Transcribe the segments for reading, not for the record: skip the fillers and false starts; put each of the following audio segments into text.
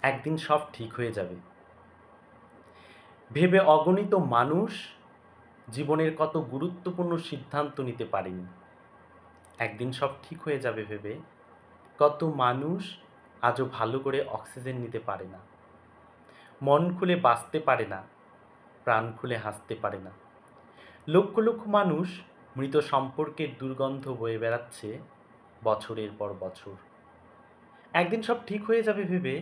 একদিন সব ঠিক হয়ে যাবে ভেবে অগণিত মানুষ জীবনের কত গুরুত্বপূর্ণ সিদ্ধান্ত নিতে পারেনি। একদিন সব ঠিক হয়ে যাবে ভেবে কত মানুষ আজও ভালো করে অক্সিজেন নিতে পারে না, মন খুলে বাঁচতে পারে না, প্রাণ খুলে হাসতে পারে না। লক্ষ লক্ষ মানুষ মৃত সম্পর্কের দুর্গন্ধ বয়ে বেড়াচ্ছে বছরের পর বছর। একদিন সব ঠিক হয়ে যাবে ভেবে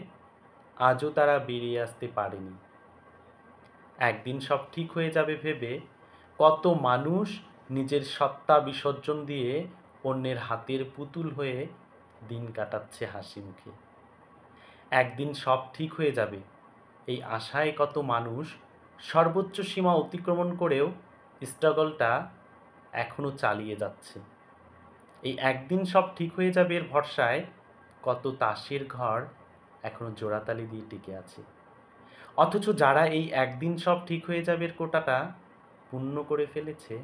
আজও তারা বেরিয়ে আসতে পারেনি। একদিন সব ঠিক হয়ে যাবে ভেবে কত মানুষ নিজের সত্তা বিসর্জন দিয়ে অন্যের হাতের পুতুল হয়ে দিন কাটাচ্ছে হাসি মুখে। একদিন সব ঠিক হয়ে যাবে এই আশায় কত মানুষ সর্বোচ্চ সীমা অতিক্রমণ করেও স্ট্রাগলটা এখনো চালিয়ে যাচ্ছে। এই একদিন সব ঠিক হয়ে যাবে এর ভরসায় কত তাসের ঘর এখনো জোড়াতালি দিয়ে টিকে আছে। অথচ যারা এই একদিন সব ঠিক হয়ে যাবে এর কোটাটা পূর্ণ করে ফেলেছে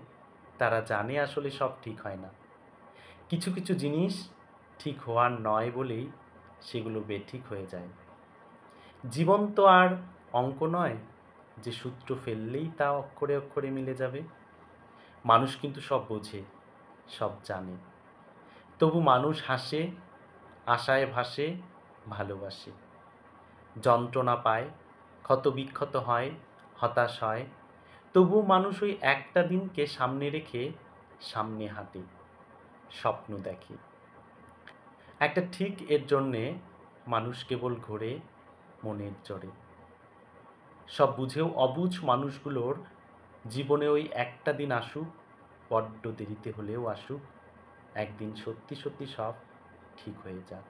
তারা জানে আসলে সব ঠিক হয় না। কিছু কিছু জিনিস ঠিক হওয়ার নয় বলেই সেগুলো বেঠিক হয়ে যায়। জীবন তো আর অঙ্ক নয় যে সূত্র ফেললেই তা অক্ষরে অক্ষরে মিলে যাবে। মানুষ কিন্তু সব বোঝে, সব জানে, তবু মানুষ হাসে, আশায় ভাসে, ভালোবাসে। যন্ত্রণা পায়, ক্ষত বিক্ষত হয়, হতাশ হয়, তবু মানুষ ওই একটা দিনকে সামনে রেখে সামনে হাঁটে, স্বপ্ন দেখে। একটা ঠিক এর জন্যে মানুষ কেবল ঘোরে মনের জোরে। সব বুঝেও অবুঝ মানুষগুলোর জীবনে ওই একটা দিন আসুক, বড্ড দেরিতে হলেও আসুক, একদিন সত্যি সত্যি সব ঠিক হয়ে যাক।